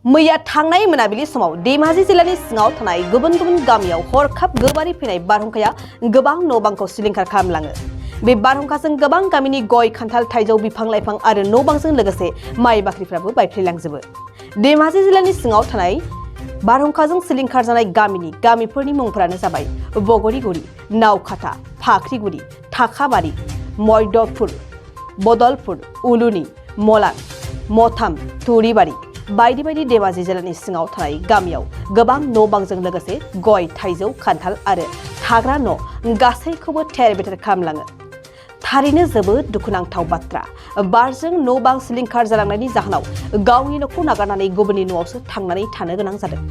मैया थांनाय मोनाबिलि समाव धेमाजि जिल्लानि सिङाव थानाय गुबुन गुबुन गामियाव हरखाब गोबारै फैनाय बारहुंखाया गोबां न' बांखौ सिलिंखार खालामलाङो। बे बारहुंखाजों गोबां गामिनि गय खान्थाल थाइजौ बिफां लाइफां आरो न' बांजों लोगोसे माइ बाख्रिफ्राबो बायफ्लेलांजोबो। धेमाजि जिल्लानि सिङाव थानाय बारहुंखाजों सिलिंखार जानाय गामिफोरनि मुंफोरानो जाबाय बगरिगुरि, नावखाता, फाख्रिगुरि, थाखाबारि, मयदपुर, बदलपुर, उलुनि, मलान, मथाम, तुरिबारि बायदि बायदि धेमाजि जिल्लानि सिङाव थानाय गामियाव गोबां न' बांजों लोगोसे गय थाइजौ खान्थाल आरो थाग्रा न' गासैखौबो थेर बेथेर खालामलाङो। थारैनो जोबोद दुखुनांथाव बाथ्रा। बारजों न' बां सिलिंखार जालांनायनि जाहोनाव गावनि न'खौ नागारनानै गुबुननि न'आवसो थांनानै थानो गोनां जादों।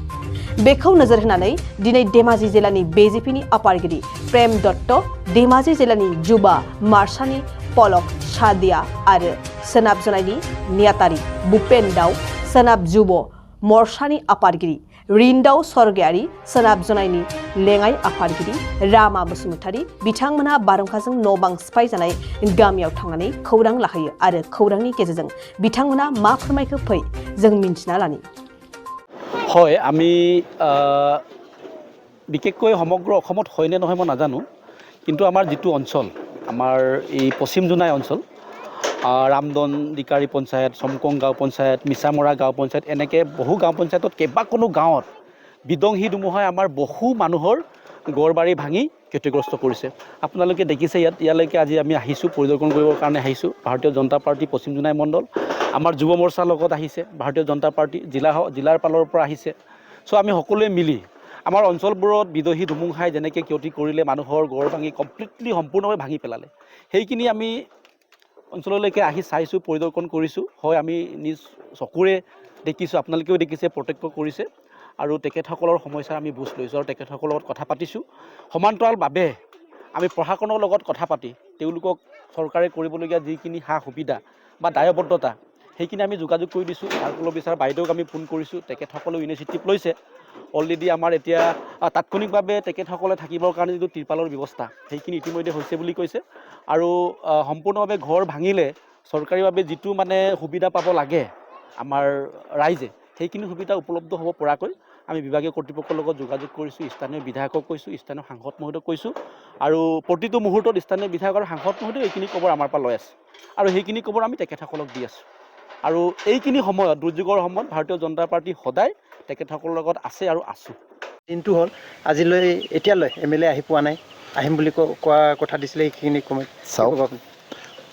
बेखौ नोजोर होनानै दिनै धेमाजि जिल्लानि बिजेपिनि आफादगिरि प्रेम दत्त, धेमाजि जिल्लानि जुबा मार्सानि पलक सादिया आरो सोनाब जनायनि नेतारि भुपेन दाव, सोनाब जुब मर्सानि आफादगिरि रिन्दाव सरगयारि, सोनाब जनायनि लेङाइ आफादगिरि रामा बसुमतारी बिथांमोनहा बारहुंखाजों न' बां सिफाय जानाय गामियाव थांनानै खौरां लाहैयो आरो खौरांनि गेजेरजों बिथांमोना मा फोरमायखो फै जों मिन्थिना लानि। হয়, আমি বিশেষকৈ সমগ্ৰ অসমত হয়নে নহয় মই নাজানো, কিন্তু আমাৰ যিটো অঞ্চল, আমাৰ এই পশ্চিম জোনাই অঞ্চল, ৰামদন দিকাৰী পঞ্চায়ত, চমকং গাঁও পঞ্চায়ত, মিছামৰা গাঁও পঞ্চায়ত, এনেকৈ বহু গাঁও পঞ্চায়তত কেইবাখনো গাঁৱত বিধ্বংসী ধুমুহাই আমাৰ বহু মানুহৰ ঘৰ বাৰী ভাঙি ক্ষতিগ্ৰস্ত কৰিছে। আপোনালোকে দেখিছে ইয়ালৈকে আজি আমি আহিছোঁ, পৰিদৰ্শন কৰিবৰ কাৰণে আহিছোঁ। ভাৰতীয় জনতা পাৰ্টি পশ্চিম জোনাই মণ্ডল, আমাৰ যুৱ মৰ্চাৰ লগত আহিছে, ভাৰতীয় জনতা পাৰ্টি জিলাৰ ফালৰ পৰা আহিছে। চ' আমি সকলোৱে মিলি আমাৰ অঞ্চলবোৰত বিদেশী ধুমুহাই যেনেকৈ ক্ষতি কৰিলে, মানুহৰ ঘৰ ভাঙি সম্পূৰ্ণভাৱে ভাঙি পেলালে, সেইখিনি আমি অঞ্চললৈকে আহি চাইছোঁ, পৰিদৰ্শন কৰিছোঁ। হয়, আমি নিজ চকুৰে দেখিছোঁ, আপোনালোকেও দেখিছে, প্ৰত্যক্ষ কৰিছে, আৰু তেখেতসকলৰ সমস্যাৰ আমি বুজ লৈছোঁ আৰু তেখেতসকলৰ লগত কথা পাতিছোঁ। সমান্তৰালভাৱে আমি প্ৰশাসনৰ লগত কথা পাতি তেওঁলোকক চৰকাৰে কৰিবলগীয়া যিখিনি সা সুবিধা বা দায়বদ্ধতা সেইখিনি আমি যোগাযোগ কৰি দিছোঁ। চাৰ্কুল অফিচাৰ বাইদেউক আমি ফোন কৰিছোঁ, তেখেতসকলেও ইনিচিয়েটিভ লৈছে। অলৰেডি আমাৰ এতিয়া তাৎক্ষণিকভাৱে তেখেতসকলে থাকিবৰ কাৰণে যিটো ত্ৰিপালৰ ব্যৱস্থা সেইখিনি ইতিমধ্যে হৈছে বুলি কৈছে। আৰু সম্পূৰ্ণভাৱে ঘৰ ভাঙিলে চৰকাৰীভাৱে যিটো সুবিধা পাব লাগে আমাৰ ৰাইজে, সেইখিনি সুবিধা উপলব্ধ হ'ব পৰাকৈ আমি বিভাগীয় কৰ্তৃপক্ষৰ লগত যোগাযোগ কৰিছোঁ। স্থানীয় বিধায়কক কৈছোঁ, স্থানীয় সাংসদ মহোদয়ক কৈছোঁ, আৰু প্ৰতিটো মুহূৰ্তত স্থানীয় বিধায়ক আৰু সাংসদ মহোদয় এইখিনি খবৰ আমাৰ পৰা লৈ আছে আৰু সেইখিনি খবৰ আমি তেখেতসকলক দি আছোঁ। আৰু এইখিনি সময়ত, দুৰ্যোগৰ সময়ত ভাৰতীয় জনতা পাৰ্টি সদায় তেখেতসকলৰ লগত আছে আৰু আছোঁ। দিনটো হ'ল, আজিলৈ এতিয়ালৈ MLA আহি পোৱা নাই, আহিম বুলি কোৱা কথা দিছিলে, সেইখিনি কমেণ্ট চাওক।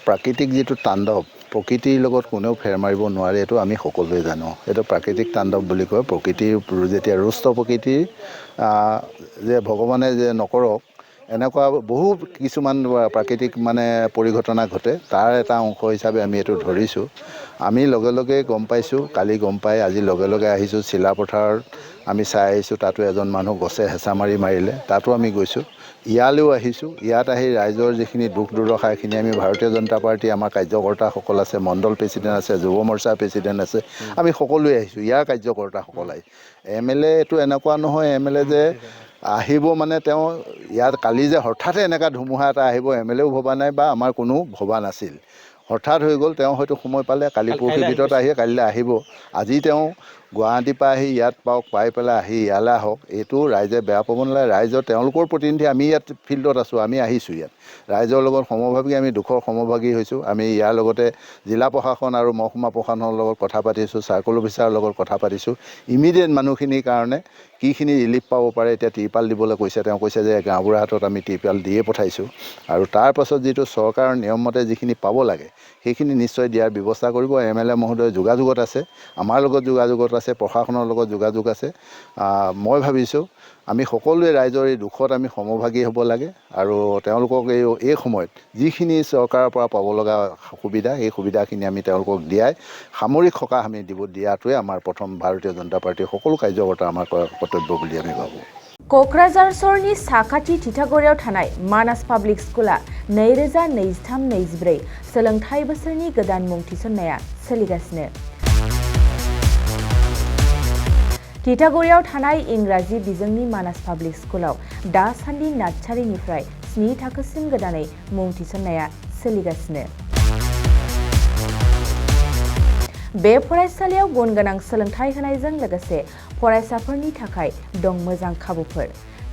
প্ৰাকৃতিক যিটো তাণ্ডৱ, প্ৰকৃতিৰ লগত কোনেও ফেৰ মাৰিব নোৱাৰে, এইটো আমি সকলোৱে জানো। এইটো প্ৰাকৃতিক তাণ্ডৱ বুলি কয়। প্ৰকৃতিৰ যেতিয়া ৰুষ্ট প্ৰকৃতিৰ যে ভগৱানে যে নকৰক, এনেকুৱা বহু কিছুমান প্ৰাকৃতিক পৰিঘটনা ঘটে, তাৰ এটা অংশ হিচাপে আমি এইটো ধৰিছোঁ। আমি লগে লগে গম পাইছোঁ, কালি গম পাই আজি লগে লগে আহিছোঁ। চিলাপথাৰত আমি চাই আহিছোঁ, তাতো এজন মানুহ গছে হেঁচা মাৰিলে, তাতো আমি গৈছোঁ। ইয়ালৈও আহিছোঁ। ইয়াত আহি ৰাইজৰ যিখিনি দুখ দুৰ্দশা সেইখিনি আমি ভাৰতীয় জনতা পাৰ্টি, আমাৰ কাৰ্যকৰ্তাসকল আছে, মণ্ডল প্ৰেচিডেণ্ট আছে, যুৱ মৰ্চাৰ প্ৰেচিডেণ্ট আছে, আমি সকলোৱে আহিছোঁ। ইয়াৰ কাৰ্যকৰ্তাসকল আহি MLA এইটো এনেকুৱা নহয় MLA যে আহিব তেওঁ ইয়াত কালি যে হঠাতে এনেকুৱা ধুমুহা এটা আহিব MLAও ভবা নাই বা আমাৰ কোনো ভবা নাছিল। হঠাৎ হৈ গ'ল। তেওঁ হয়তো সময় পালে কালি পৰহিৰ ভিতৰত আহি কালিলৈ আহিব। আজি তেওঁ গুৱাহাটীৰ পৰা আহি ইয়াত পাই পেলাই আহি ইয়ালৈ আহক, এইটো ৰাইজে বেয়া পাব নালাগে। ৰাইজৰ তেওঁলোকৰ প্ৰতিনিধি, আমি ইয়াত ফিল্ডত আছোঁ, আমি আহিছোঁ ইয়াত ৰাইজৰ লগত সমভাগী, আমি দুখৰ সমভাগী হৈছোঁ। আমি ইয়াৰ লগতে জিলা প্ৰশাসন আৰু মহকুমা প্ৰশাসনৰ লগত কথা পাতিছোঁ, চাৰ্কুল অফিচাৰৰ লগত কথা পাতিছোঁ। ইমিডিয়েট মানুহখিনিৰ কাৰণে কিখিনি ৰিলিফ পাব পাৰে, এতিয়া ত্ৰিপাল দিবলৈ কৈছে। তেওঁ কৈছে যে গাঁওবুঢ়াৰ হাতত আমি ত্ৰিপাল দিয়ে পঠাইছোঁ, আৰু তাৰপাছত যিটো চৰকাৰৰ নিয়মমতে যিখিনি পাব লাগে সেইখিনি নিশ্চয় দিয়াৰ ব্যৱস্থা কৰিব। MLA মহোদয় যোগাযোগত আছে, আমাৰ লগত যোগাযোগত আছে, প্ৰশাসনৰ লগত যোগাযোগ আছে। মই ভাবিছোঁ আমি সকলোৱে ৰাইজৰ এই দুখত আমি সমভাগী হ'ব লাগে, আৰু তেওঁলোকক এই সময়ত যিখিনি চৰকাৰৰ পৰা পাব লগা সুবিধা, এই সুবিধাখিনি আমি তেওঁলোকক দিয়াই সামৰিক সকাহ আমি দিয়াটোৱে আমাৰ প্ৰথম ভাৰতীয় জনতা পাৰ্টিৰ সকলো কাৰ্যকৰ্তা আমাৰ কৰ্তব্য বুলি আমি भावो। क'क्राझार सहरनि साखाथि थिथागुरियाव थानाय मानास पाब्लिक स्कुला 2023-24 सोलोंथाइ बोसोरनि गोदान मुं थिसननाया सोलिगासिनो। थिथागुरियाव थानाय इंराजि बिजोंनि मानास पाब्लिक स्कुलाव दासान्दि नार्सारिनिफ्राय 7 थाखोसिम गोदानै मुं थिसननाया सोलिगासिनो। बे फरायसालियाव गुन गोनां सोलोंथाइ होनायजों लोगोसे फरायसाफोरनि थाखाय दं मोजां खाबुफोर।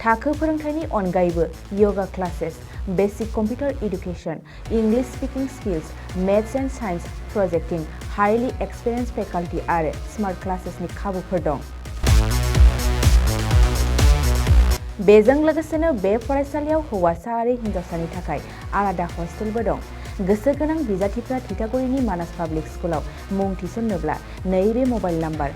थाखो फोरोंथायनि अनगायैबो yoga classes, basic computer education, English speaking skills, maths and science प्रोजेक्टिं, हाईली एक्सपिरियेंस फेकाल्टी आरो स्मार्ट क्लासेसनि खाबुफोर दं। बेजों लोगोसेनो बे फरायसालियाव हौवासा आरो हिन्जावसानि थाखाय आलादा हस्टेलबो दं। गोसो गोनां बिजाथिफ्रा थिथागुरिनि मानास पाब्लिक स्कुलाव मुं थिसन्नोब्ला नैबे मबाइल नाम्बार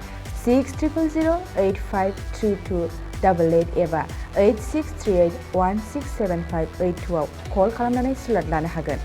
6000853288 एबा 8638167582 आव कल खालामनानै स्लट लानो हागोन।